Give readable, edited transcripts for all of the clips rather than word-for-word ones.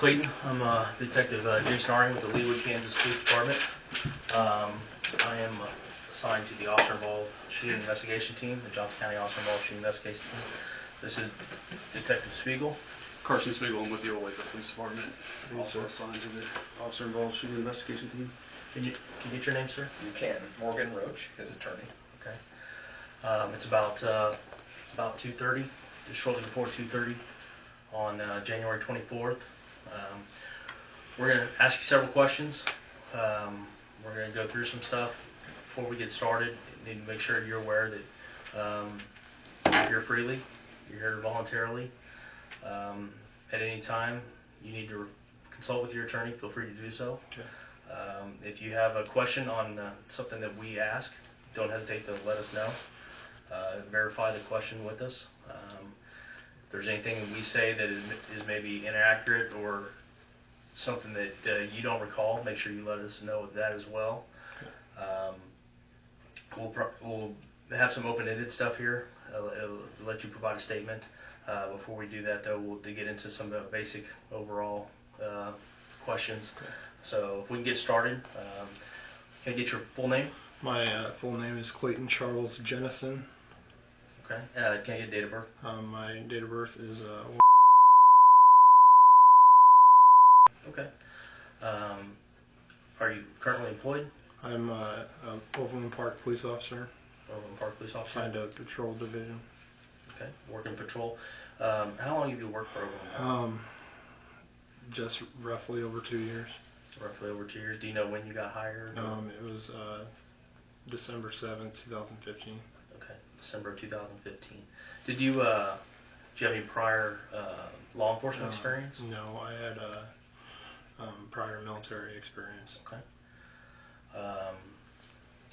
Clayton. I'm Detective Jenison with the Leawood, Kansas Police Department. I am assigned to the Officer Involved Shooting Investigation Team, the Johnson County Officer Involved Shooting Investigation Team. This is Detective Spiegel. Carson Spiegel. I'm with the Olathe Police Department. Also assigned to the Officer Involved Shooting Investigation Team. Can you get your name, sir? You can. Morgan Roach, his attorney. Okay. It's about 2:30, just shortly before 2:30 on January 24th. We're going to ask you several questions. We're going to go through some stuff. Before we get started, you need to make sure you're aware that you're here freely, you're here voluntarily. At any time, you need to consult with your attorney. Feel free to do so. Okay. If you have a question on something that we ask, don't hesitate to let us know. Verify the question with us. If there's anything we say that is maybe inaccurate or something that you don't recall, make sure you let us know that as well. We'll have some open-ended stuff here. It'll let you provide a statement. Before we do that, though, we'll get into some of the basic overall questions. Okay. So if we can get started, can I get your full name? My full name is Clayton Charles Jenison. Okay. Can I get date of birth? My date of birth is Okay. Are you currently employed? I'm a Overland Park police officer. Overland Park police officer. Assigned to patrol division. Okay. Working patrol. How long have you worked for Overland Park? Just roughly over 2 years. Roughly over 2 years. Do you know when you got hired? It was December 7th, 2015. Okay. December of 2015. Did you have any prior law enforcement experience? No, I had prior military experience. Okay.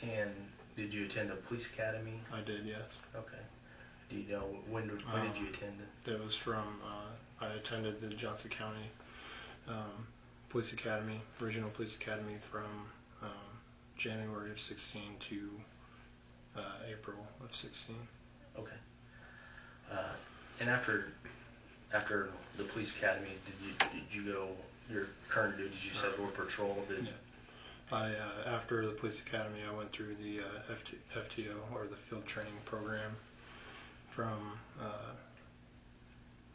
And did you attend a police academy? I did, yes. Okay. Do you know when did you attend it? That was from I attended the Johnson County Police Academy, Regional Police Academy, from January of 16 to April of 16. Okay. And after the police academy, did you go your current duties? You said were patrol. Yeah. After the police academy, I went through the FTO, or the field training program, from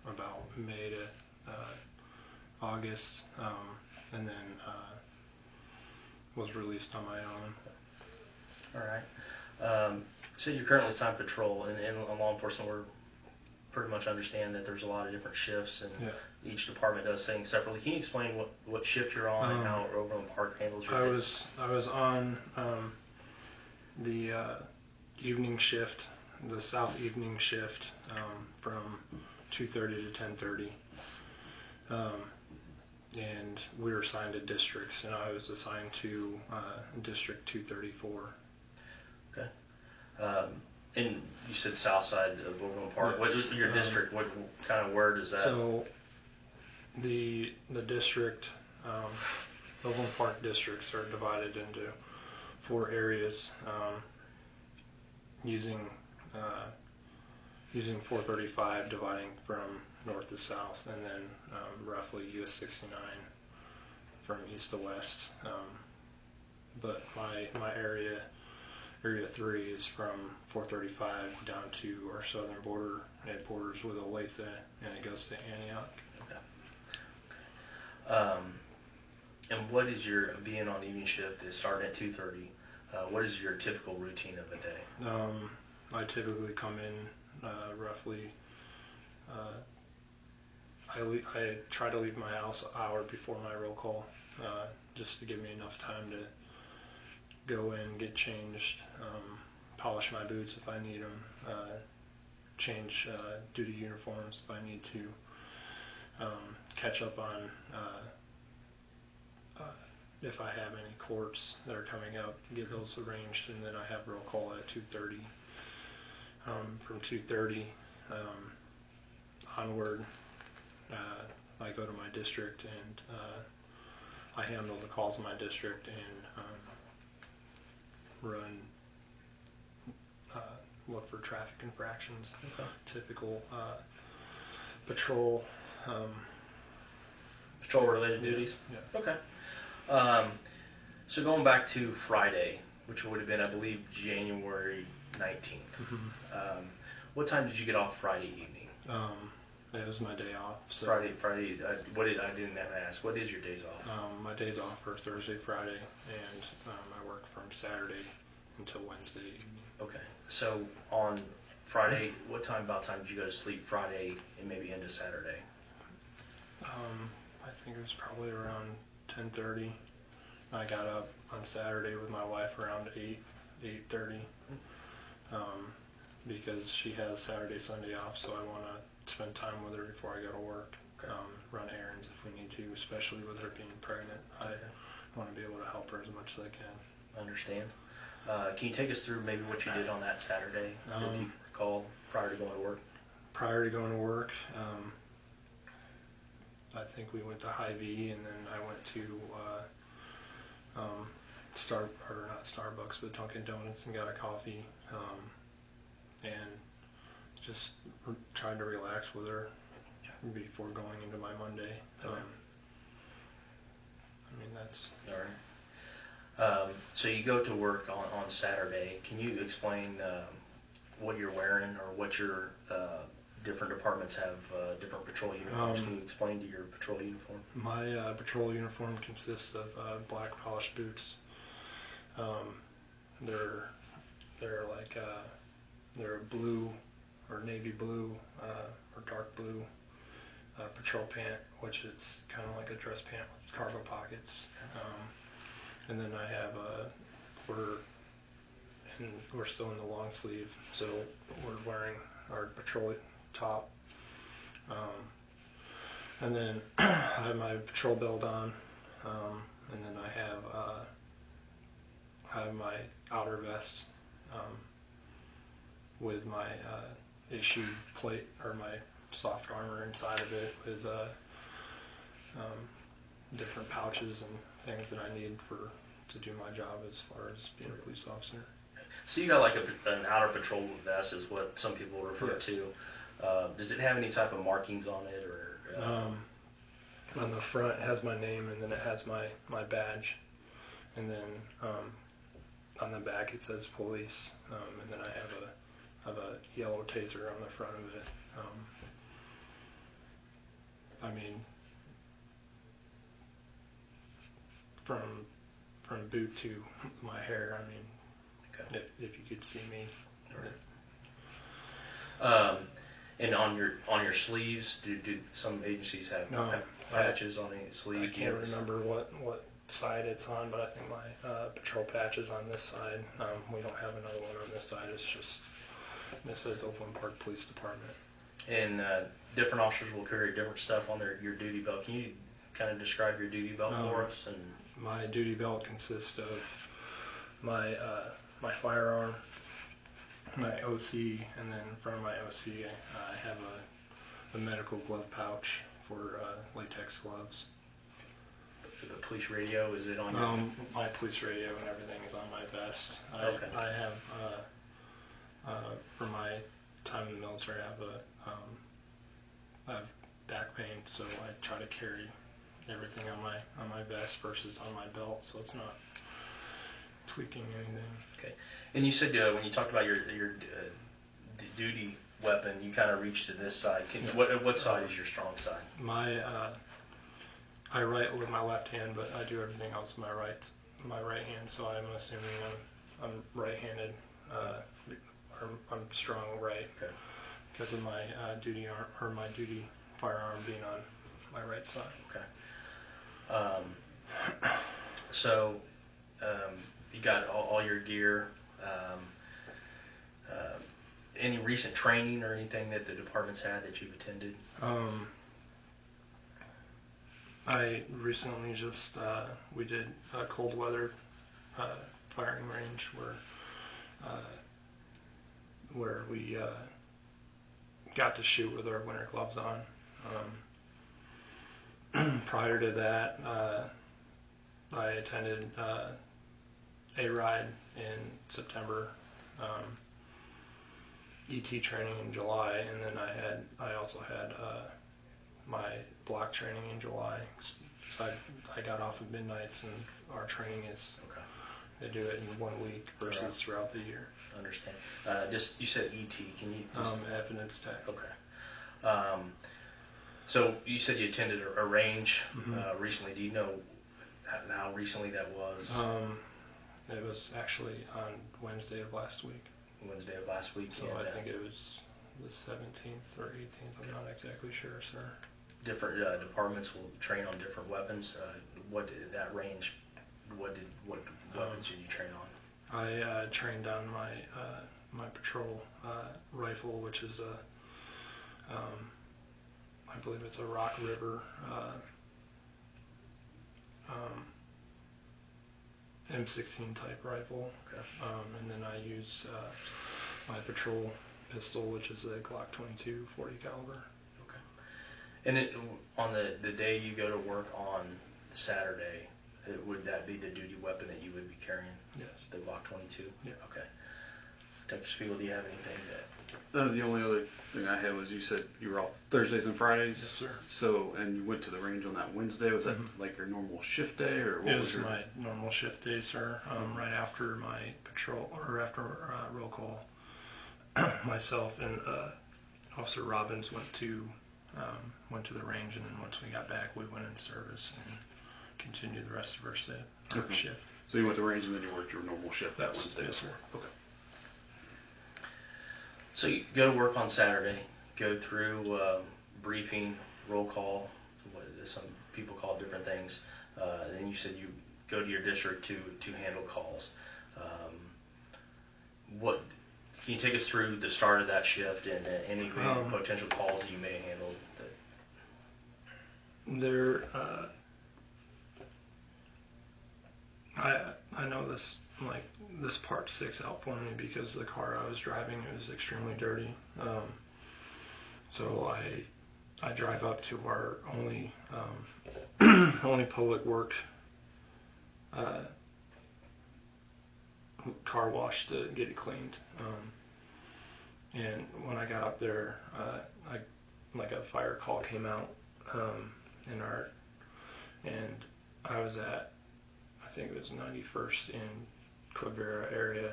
about May to August, and then was released on my own. All right. So you're currently assigned patrol, and in law enforcement, we're pretty much understand that there's a lot of different shifts, and each department does things separately. Can you explain what shift you're on and how Overland Park handles your days? I was on the evening shift, the south evening shift, from 2:30 to 10:30. And we were assigned to districts, and I was assigned to District 234. Okay. And you said south side of Overland Park. Yes. What your district? What kind of word is that? So the district, Overland Park districts are divided into 4 areas, using 435 dividing from north to south, and then roughly US 69 from east to west. But my area 3 is from 435 down to our southern border. It borders with Olathe, and it goes to Antioch. Okay. And what is your, being on evening shift is starting at 2:30? What is your typical routine of a day? I typically come in roughly. I try to leave my house an hour before my roll call, just to give me enough time to go in, get changed, polish my boots if I need them, change duty uniforms if I need to, catch up on if I have any courts that are coming up, get those arranged, and then I have roll call at 2:30. From 2:30 onward, I go to my district, and I handle the calls in my district and run, look for traffic infractions. Okay. Typical patrol patrol-related duties? Yeah. Okay. So going back to Friday, which would have been, I believe, January 19th. What time did you get off Friday evening? It was my day off. So Friday. I didn't ask. What is your days off? My days off are Thursday, Friday, and I work from Saturday until Wednesday evening. Okay. So on Friday, about time did you go to sleep Friday and maybe into Saturday? I think it was probably around 10:30. I got up on Saturday with my wife around 8:30, because she has Saturday, Sunday off, so I want to spend time with her before I go to work. Okay. Run errands if we need to, especially with her being pregnant. I want to be able to help her as much as I can. I understand. Can you take us through maybe what you did on that Saturday, if you recall, prior to going to work? Prior to going to work, I think we went to Hy-Vee, and then I went to not Starbucks, but Dunkin' Donuts, and got a coffee, and just tried to relax with her before going into my Monday. Okay. That's all right. So you go to work on Saturday. Can you explain what you're wearing, or what your different departments have different patrol uniforms? Can you explain to your patrol uniform? My patrol uniform consists of black polished boots. They're a blue or navy blue or dark blue patrol pant, which is kind of like a dress pant with cargo pockets. And then I have we're still in the long sleeve, so we're wearing our patrol top. And then I have my patrol belt on, and then I have my outer vest with my issued plate, or my soft armor inside of it, with different pouches and things that I need to do my job as far as being a police officer. So you got like an outer patrol vest, is what some people refer to. Does it have any type of markings on it, or? On the front, it has my name, and then it has my badge, and then on the back it says police, and then I have a yellow taser on the front of it. From boot to my hair, Okay. if you could see me. Right. And on your sleeves, do some agencies have patches on the sleeve? I can't remember what side it's on, but I think my patrol patch is on this side. We don't have another one on this side. This says Oakland Park Police Department. And different officers will carry different stuff on your duty belt. Can you kind of describe your duty belt for us? And my duty belt consists of my firearm, my OC, and then in front of my OC I have a medical glove pouch for latex gloves. The police radio, is it on your? My police radio and everything is on my vest. Okay. I have for my time in the military, I have back pain, so I try to carry everything on my vest versus on my belt, so it's not tweaking anything. Okay. And you said when you talked about your duty weapon, you kind of reached to this side. What side is your strong side? I write with my left hand, but I do everything else with my right hand. So I'm assuming I'm right-handed. I'm strong right, okay, because of my duty firearm being on my right side. Okay. So you got all your gear. Any recent training or anything that the department's had that you've attended? I recently just we did a cold weather firing range where we got to shoot with our winter gloves on. Prior to that, I attended a ride in September, ET training in July, and then I also had my block training in July, So I got off at midnights, and our training is Okay. they do it in 1 week versus throughout the year. Understand. Just you said ET. Can you? Evidence tech. Okay. So you said you attended a range recently. Do you know how recently that was? It was actually on Wednesday of last week. Wednesday of last week. So I think it was the 17th or 18th. I'm not exactly sure, sir. Different departments will train on different weapons. What did that range? What weapons did you train on? I trained on my patrol rifle, which is I believe it's a Rock River M16 type rifle. Okay. And then I use my patrol pistol, which is a Glock 22 40 caliber. Okay. And on the day you go to work on Saturday, would that be the duty weapon that you would be carrying? Yes. The Glock 22? Yeah. Okay. Dr. Spiegel, do you have anything that... The only other thing I had was you said you were off Thursdays and Fridays. Yes, sir. So, and you went to the range on that Wednesday. Was that like your normal shift day, or what It was was your... my normal shift day, sir. Right after my patrol, or after roll call, myself and Officer Robbins went to the range, and then once we got back, we went in service and continued the rest of our shift. So you went to range and then you worked your normal shift that Wednesday? Yes, sir. Okay. So you go to work on Saturday, go through briefing, roll call, what some people call different things. Then you said you go to your district to handle calls. What can you take us through the start of that shift and any potential calls that you may handle? I know this part sticks out for me because the car I was driving, it was extremely dirty. So I drive up to our only only public work car wash to get it cleaned. And when I got up there, a fire call came out and I was at, I think it was 91st in Quivira area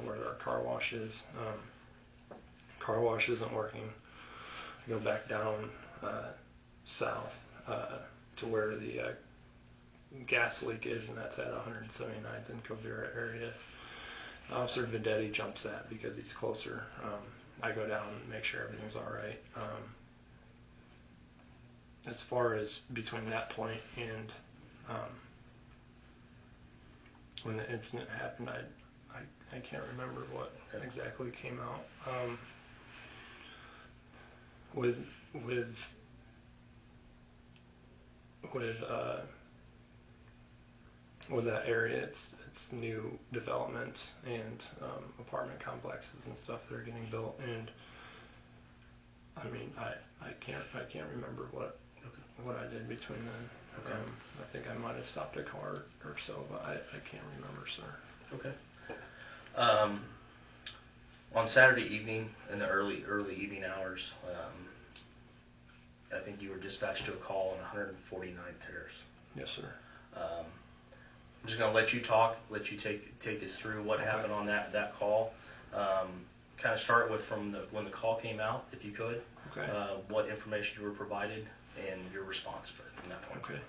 where our car wash is. Car wash isn't working. I go back down south to where the gas leak is, and that's at 179th in Quivira area. Officer Videtti jumps that because he's closer. I go down and make sure everything's all right. As far as between that point and when the incident happened, I can't remember what exactly came out. With that area, it's new development and apartment complexes and stuff that are getting built, and I mean I can't remember what I did between then. Okay. I think I might have stopped a car or so, but I can't remember, sir. Okay. On Saturday evening, in the early evening hours, I think you were dispatched to a call on 149th Terrace. Yes, sir. I'm just going to let you talk, let you take us through what happened on that call. Kind of start with when the call came out, if you could. Okay. What information you were provided and your response from that point. Okay.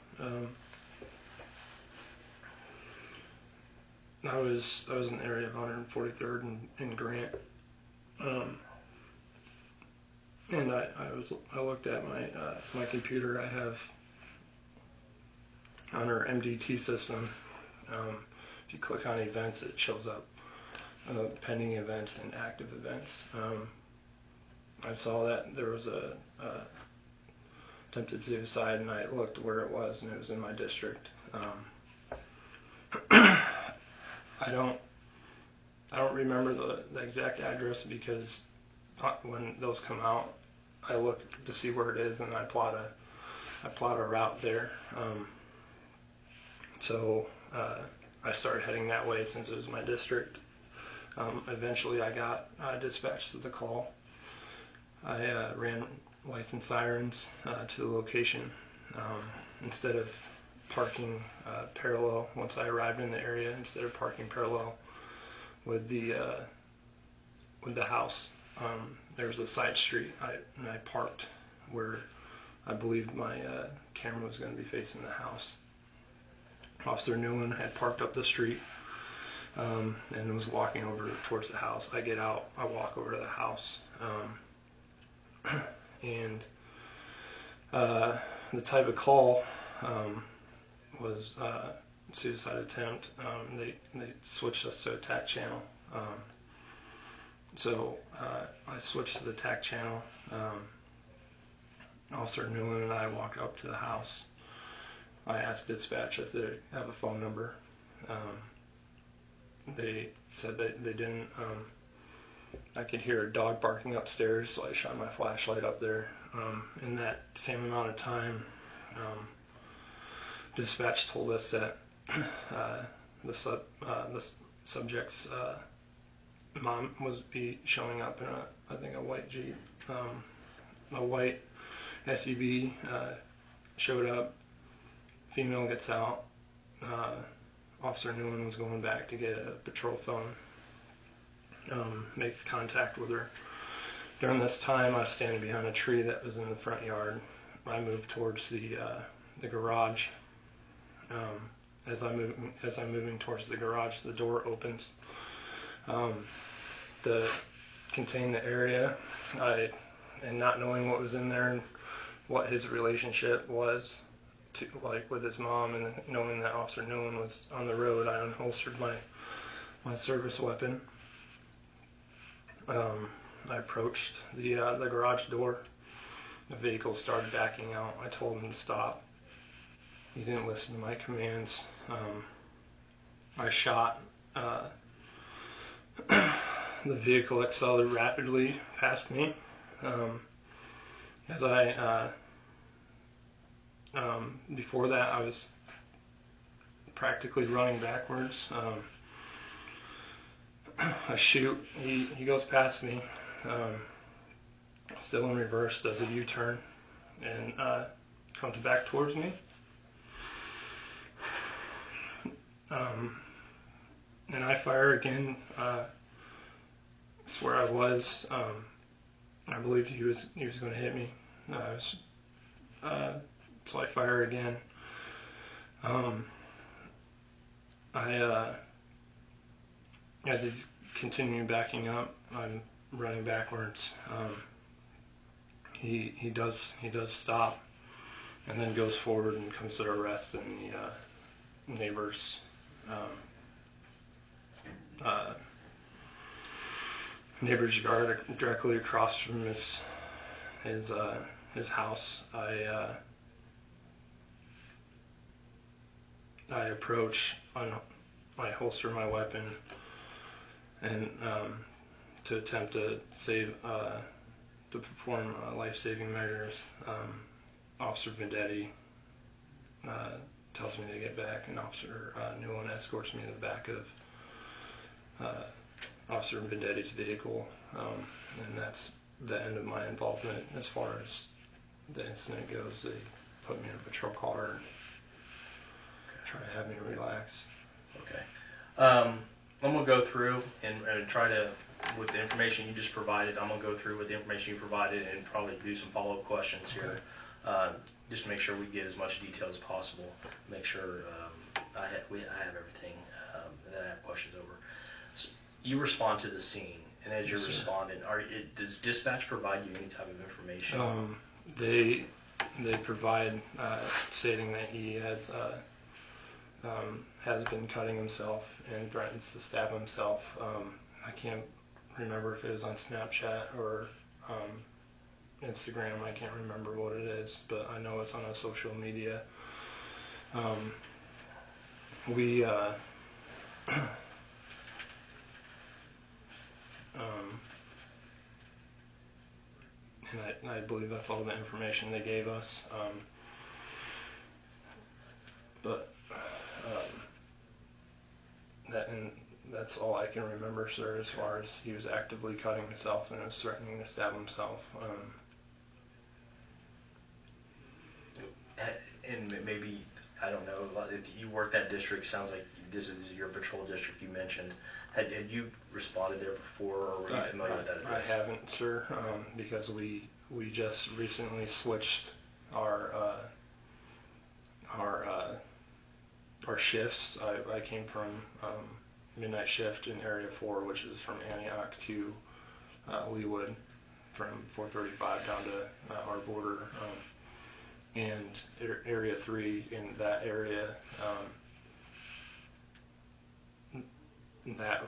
I was in the area of 143rd and Grant, and I looked at my computer. I have on our MDT system. If you click on events, it shows up pending events and active events. I saw that there was a attempted suicide, and I looked where it was, and it was in my district. I don't remember the exact address because when those come out, I look to see where it is, and I plot a route there. So I started heading that way since it was my district. Eventually, I got dispatched to the call. I ran license sirens to the location instead of parking parallel once I arrived in the area instead of parking parallel with the house. There was a side street, and I parked where I believed my camera was going to be facing the house. Officer Newland had parked up the street and was walking over towards the house. I get out, I walk over to the house, and the type of call was suicide attempt. They switched us to attack channel. So I switched to the attack channel. Officer Newland and I walked up to the house. I asked dispatch if they have a phone number. They said that they didn't. I could hear a dog barking upstairs, so I shot my flashlight up there. In that same amount of time, dispatch told us that the subject's mom was showing up in a white Jeep. A white SUV showed up. Female gets out. Officer Newland was going back to get a patrol phone. Makes contact with her. During this time, I was standing behind a tree that was in the front yard. I moved towards the garage. As I'm moving towards the garage, the door opens. To contain the area, and not knowing what was in there and what his relationship was with his mom, and knowing that Officer Newland was on the road, I unholstered my service weapon. I approached the garage door. The vehicle started backing out. I told him to stop. He didn't listen to my commands. I shot. The vehicle accelerated rapidly past me. As I before that, I was practically running backwards. I shoot. He goes past me, still in reverse, does a U-turn, and comes back towards me. And I fire again. It's where I was. I believed he was going to hit me. So I fire again. As he's continuing backing up, I'm running backwards. He does stop, and then goes forward and comes to arrest in the neighbor's yard directly across from his house. I approach, I holster my weapon, and to attempt to perform life-saving measures. Officer Vendetti tells me to get back, and Officer Newland escorts me to the back of Officer Vendetti's vehicle, and that's the end of my involvement as far as the incident goes. They put me in a patrol car and try to have me relax. Okay. I'm going to go through and try to, with the information you just provided, I'm going to go through with the information you provided and probably do some follow-up questions here, just to make sure we get as much detail as possible, make sure I have everything that I have questions over. So you respond to the scene, and as you're responding, does dispatch provide you any type of information? They provide stating that he has been cutting himself and threatens to stab himself. I can't remember if it was on Snapchat or Instagram. I can't remember what it is, but I know it's on a social media. And I believe that's all the information they gave us. That's all I can remember, sir, as far as he was actively cutting himself and was threatening to stab himself. And maybe I don't know, if you work that district, sounds like this is your patrol district you mentioned. Had you responded there before, or were you familiar with that address? I haven't, sir, because we just recently switched our shifts. I came from midnight shift in Area 4, which is from Antioch to Leawood, from 435 down to our border, and Area 3 in that area. That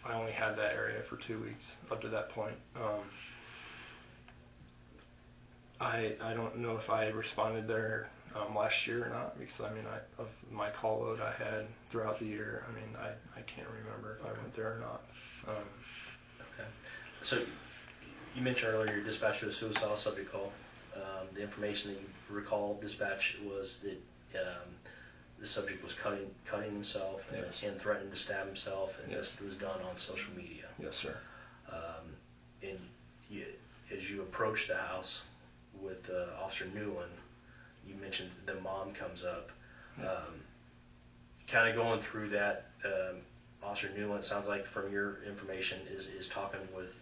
I only had that area for 2 weeks up to that point. I don't know if I responded there last year or not, because I mean, of my call load I had throughout the year, I mean, I can't remember if I went there or not. Okay. So you mentioned earlier your dispatch to a suicidal subject call. The information that you recall dispatch was that the subject was cutting himself and threatening to stab himself, and this was done on social media. Yes, sir. And as you approach the house with Officer Newland, you mentioned the mom comes up. Kind of going through that, Officer Newland, sounds like from your information, is talking with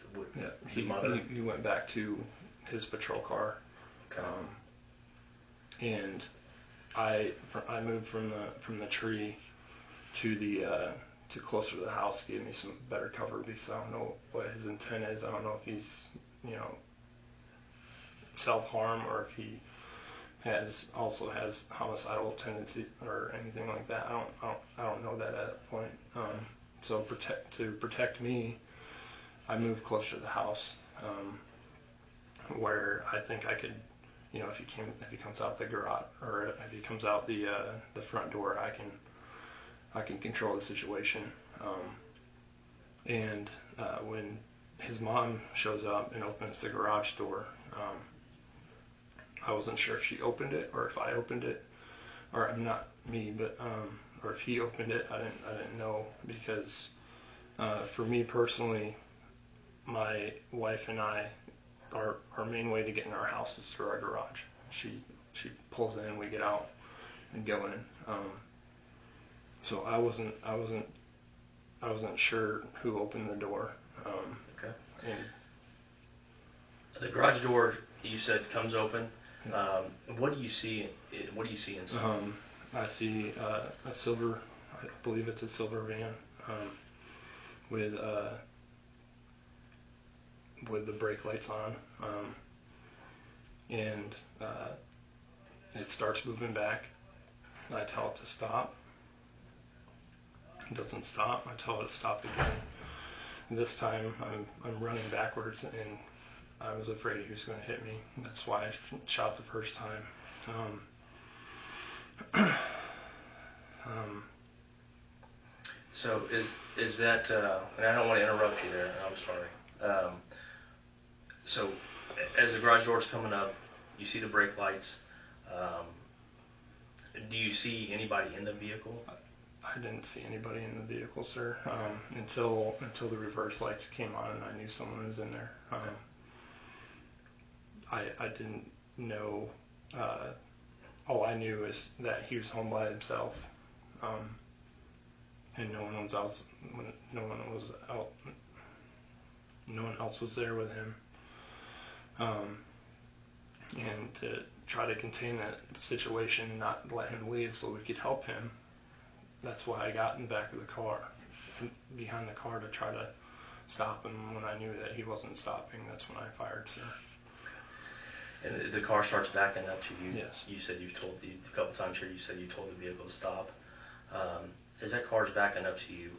the mother. He went back to his patrol car. Okay. And I moved from the tree to closer to the house to give me some better cover, because I don't know what his intent is. I don't know if he's self-harm, or if he also has homicidal tendencies or anything like that. I don't know that at that point. So to protect me, I moved closer to the house, where I think I could, if he comes out the garage, or if he comes out the front door, I can control the situation. And when his mom shows up and opens the garage door, I wasn't sure if she opened it or if I opened it, or not me, but or if he opened it. I didn't know, because for me personally, my wife and I, our main way to get in our house is through our garage. She pulls in, we get out and go in. So I wasn't sure who opened the door. Okay. And the garage door, you said, comes open. What do you see? What do you see inside? I see a silver, I believe it's a silver van, with the brake lights on, and it starts moving back. I tell it to stop. It doesn't stop. I tell it to stop again. This time I'm running backwards, and I was afraid he was going to hit me. That's why I shot the first time. So is that? And I don't want to interrupt you there. I'm sorry. So as the garage door's coming up, you see the brake lights. Do you see anybody in the vehicle? I didn't see anybody in the vehicle, sir, until the reverse lights came on and I knew someone was in there. I didn't know. All I knew is that he was home by himself, and no one else was there with him. And to try to contain that situation and not let him leave so we could help him, that's why I got in the back of the car, behind the car, to try to stop him. When I knew that he wasn't stopping, that's when I fired, sir. And the car starts backing up to you. Yes. You said a couple times here, you said you told the vehicle to stop. As that car's backing up to you,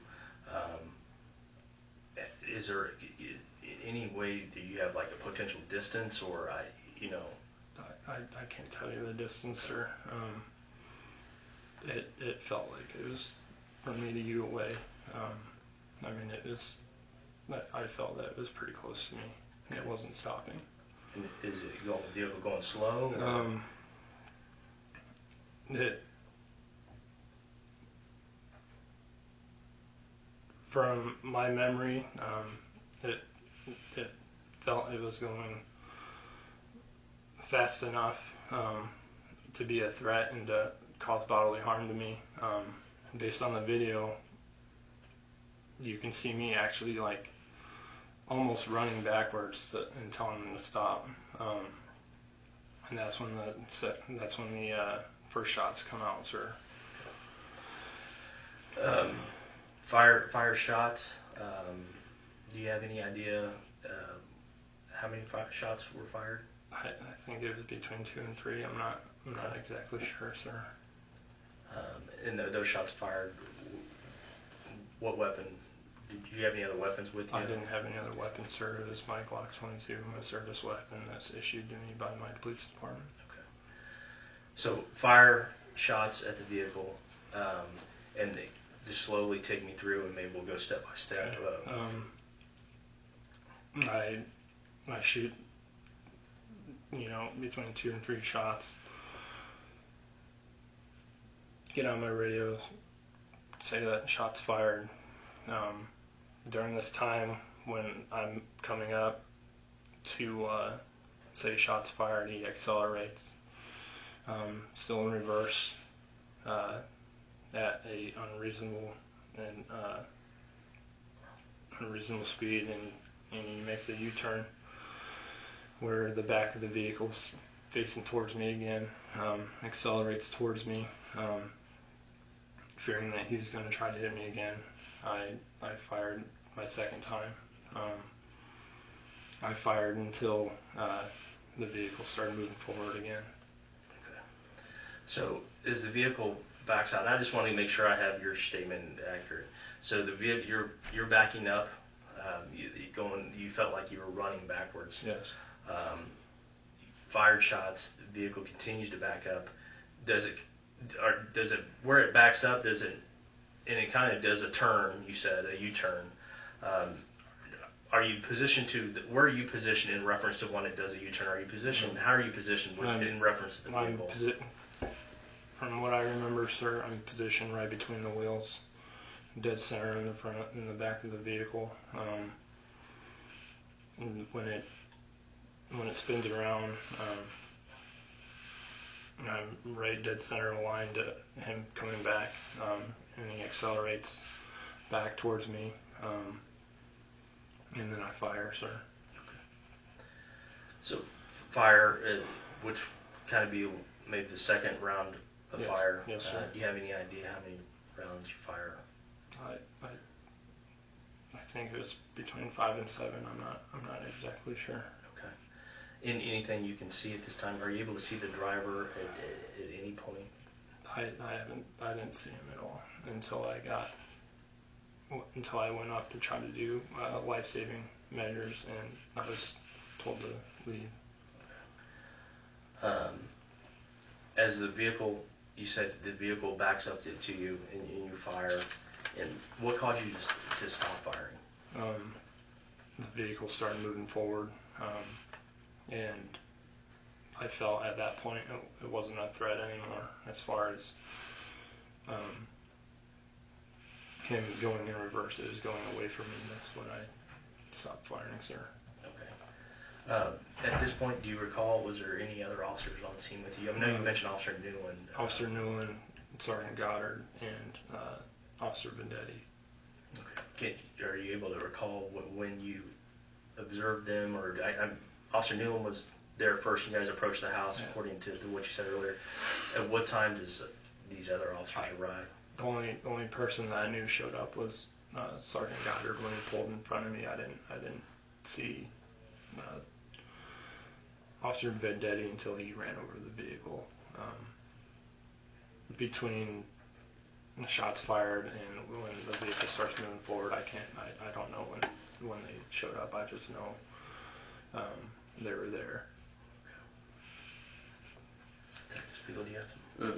is there any way that you have like a potential distance, or I can't tell you the distance, sir. It felt like it was from me to you away. I mean, I felt that it was pretty close to me, and it wasn't stopping. And is the vehicle going slow? From my memory, it felt it was going fast enough to be a threat and to cause bodily harm to me. Based on the video, you can see me actually like almost running backwards and telling them to stop. And that's when the first shots come out, sir. Fire shots. Do you have any idea how many shots were fired? I think it was between 2 and 3. I'm not exactly sure, sir. And those shots fired, what weapon? Did you have any other weapons with you? I didn't have any other weapons, sir. It was my Glock 22, my service weapon that's issued to me by my police department. Okay. So fire shots at the vehicle, and they just slowly take me through, and maybe we'll go step by step. I shoot, between 2 and 3 shots. Get on my radio, say that shots fired. During this time when I'm coming up to say shots fired, he accelerates, still in reverse, at a unreasonable speed, and he makes a U-turn where the back of the vehicle's facing towards me again, accelerates towards me, fearing that he was going to try to hit me again. I fired my second time. I fired until the vehicle started moving forward again. Okay. So as the vehicle backs out, I just want to make sure I have your statement accurate. So the vehicle, you're backing up. You felt like you were running backwards. Yes. Fired shots. The vehicle continues to back up. Does it where it backs up? And it kind of does a turn. You said a U-turn. Are you positioned where are you positioned in reference to when it does a U-turn? Are you positioned? How are you positioned in reference to the vehicle? From what I remember, sir, I'm positioned right between the wheels, dead center in the front, in the back of the vehicle. And when it spins around, I'm right dead center aligned to him coming back, and he accelerates back towards me, and then I fire, sir. Okay. So fire, which kind of be maybe the second round of fire. Yes, sir. Do you have any idea how many rounds you fire? I think it was between 5 and 7. I'm not exactly sure. Okay. In anything you can see at this time, are you able to see the driver at any point? I didn't see him at all until I went up to try to do life-saving measures, and I was told to leave. As the vehicle, you said the vehicle backs up to you and you fire, and what caused you to stop firing? The vehicle started moving forward, and I felt at that point it wasn't a threat anymore as far as him going in reverse. It was going away from me. That's when I stopped firing, sir. Okay. At this point, do you recall, was there any other officers on the scene with you? I know you mentioned Officer Newland. Officer Newland, Sergeant Goddard, and Officer Vendetti. Okay. Are you able to recall when you observed them, or Officer Newland was there first? You guys approached the house, according to what you said earlier. At what time does these other officers arrive? The only person that I knew showed up was Sergeant Goddard. When he pulled in front of me, I didn't see Officer Vendetti until he ran over the vehicle. Between the shots fired and when the vehicle starts moving forward, I don't know when they showed up. I just know they were there.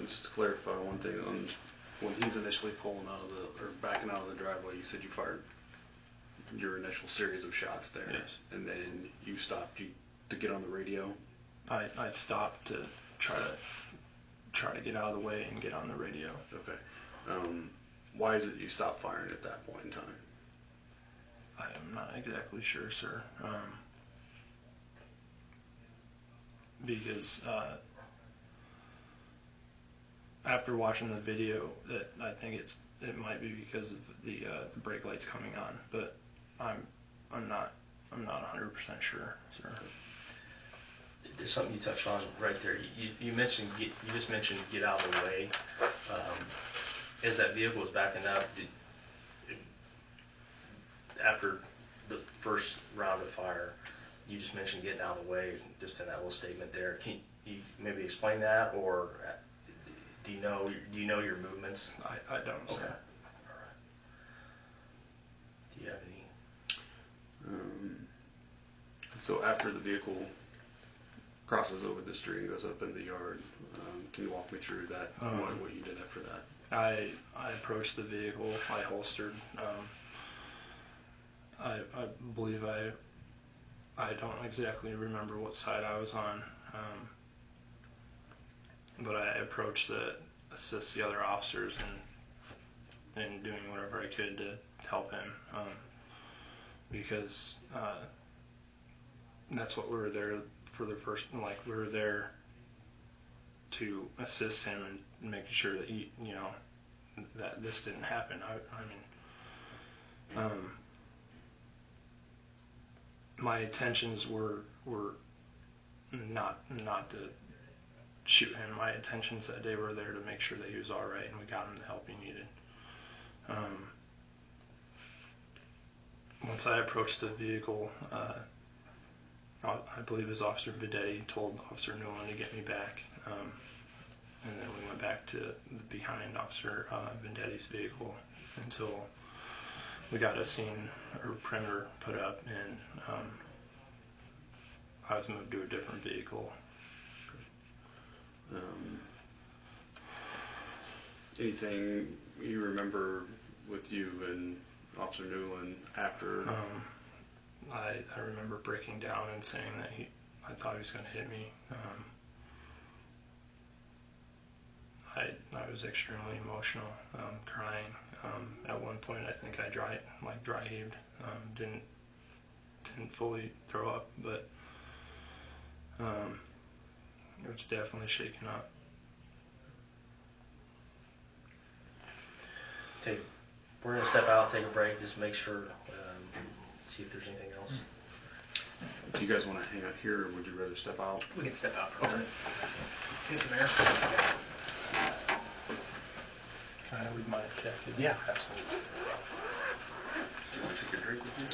Just to clarify one thing, when he's initially pulling out of backing out of the driveway, you said you fired your initial series of shots there. Yes. And then you stopped to get on the radio. I stopped to try to get out of the way and get on the radio. Okay. Why is it you stopped firing at that point in time? I am not exactly sure, sir. Because after watching the video, that I think it might be because of the brake lights coming on, but I'm not 100% sure, sir. There's something you touched on right there. You mentioned you just mentioned get out of the way. As that vehicle was backing up, after the first round of fire, you just mentioned getting out of the way, just in that little statement there. Can you maybe explain that, or do you know your movements? I don't, sir. Okay. All right. Do you have any? So after the vehicle crosses over the street and goes up in the yard, can you walk me through that? What you did after that? I approached the vehicle. I holstered. I believe I don't exactly remember what side I was on, but I approached to assist the other officers in doing whatever I could to help him, because that's what we were there for the first. Like, we were there to assist him and making sure that that this didn't happen. I mean, my intentions were not to shoot him. My intentions that day were there to make sure that he was all right, and we got him the help he needed. Once I approached the vehicle, I believe it was Officer Videtti told Officer Newland to get me back, and then we went back to behind Officer Vendetti's vehicle until we got a scene or perimeter put up, and I was moved to a different vehicle. Anything you remember with you and Officer Newland after? I remember breaking down and saying that I thought he was going to hit me. I was extremely emotional, crying. At one point, I think I dry heaved. Didn't fully throw up, but it was definitely shaken up. We're going to step out, take a break, just make sure, see if there's anything else. Do you guys want to hang out here, or would you rather step out? We can step out for a minute. Get some air. Can I leave my jacket? Yeah, absolutely. Do you want to take your drink with you?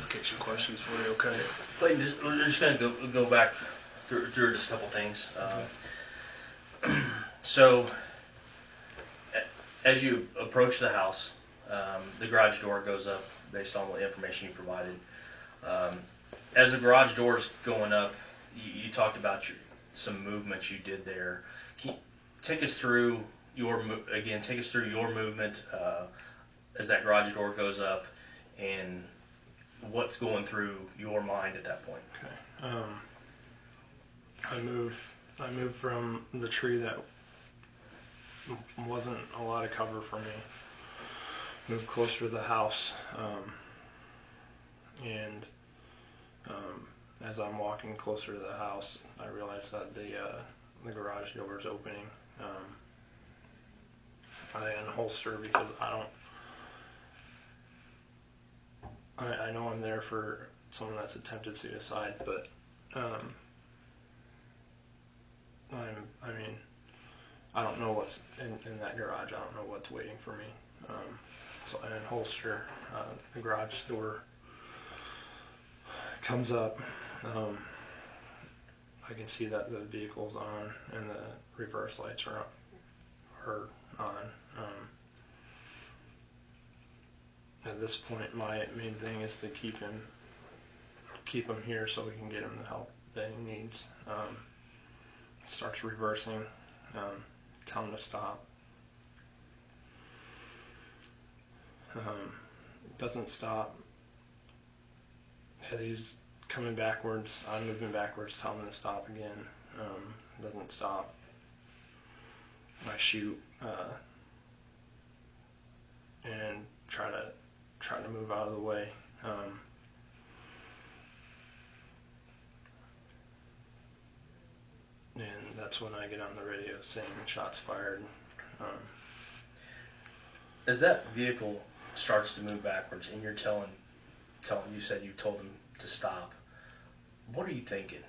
clarification questions for you, okay? Clayton, we're just going to go back through just a couple things. So, as you approach the house, the garage door goes up based on what information you provided. As the garage door's going up, you talked about some movements you did there. Can you take us through your movement as that garage door goes up, and what's going through your mind at that point? Okay. I moved from the tree that wasn't a lot of cover for me. Moved closer to the house, and as I'm walking closer to the house, I realized that the garage door is opening. I unholster because I know I'm there for someone that's attempted suicide, but I don't know what's in that garage. I don't know what's waiting for me. So I unholster. The garage door comes up. I can see that the vehicle's on and the reverse lights are on. At this point, my main thing is to keep him here so we can get him the help that he needs. Starts reversing. Tell him to stop. Doesn't stop. As he's coming backwards, I'm moving backwards, tell him to stop again. Doesn't stop. I shoot and try to move out of the way. And that's when I get on the radio saying shots fired. As that vehicle starts to move backwards, and you're telling you said you told him to stop, what are you thinking?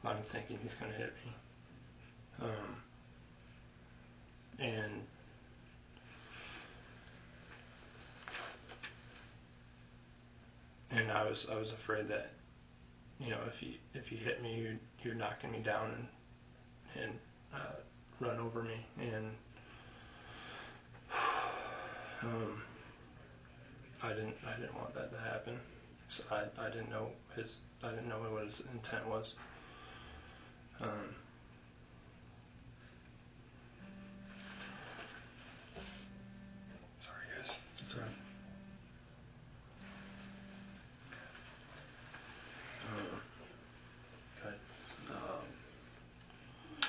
I'm thinking he's going to hit me. And I was afraid that, if he hit me, you're knocking me down and run over me. And I didn't want that to happen. So I didn't know what his intent was. Sorry, guys. That's all right. Go ahead.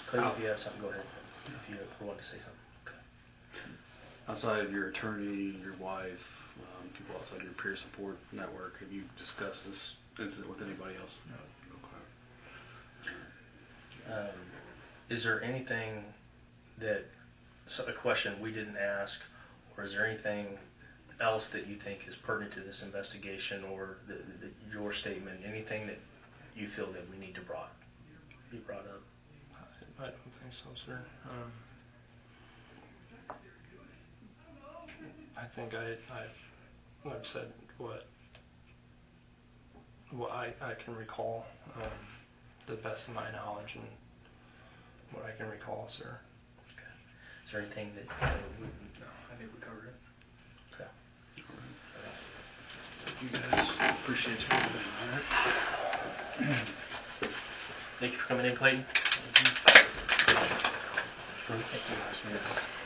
Clayton, if you have something, go ahead. If you want to say something. Okay. Outside of your attorney, your wife, people outside your peer support network, have you discussed this incident with anybody else? No. Okay. Is there anything a question we didn't ask, or is there anything else that you think is pertinent to this investigation, or your statement, anything that you feel that we need to be brought up? I don't think so, sir. I think I've said what I can recall, the best of my knowledge and what I can recall, sir. Okay. Is there anything that No, I think we covered it. Okay. All right. Thank you guys. Appreciate you coming in. All right. Thank you for coming in, Clayton. Thank you guys.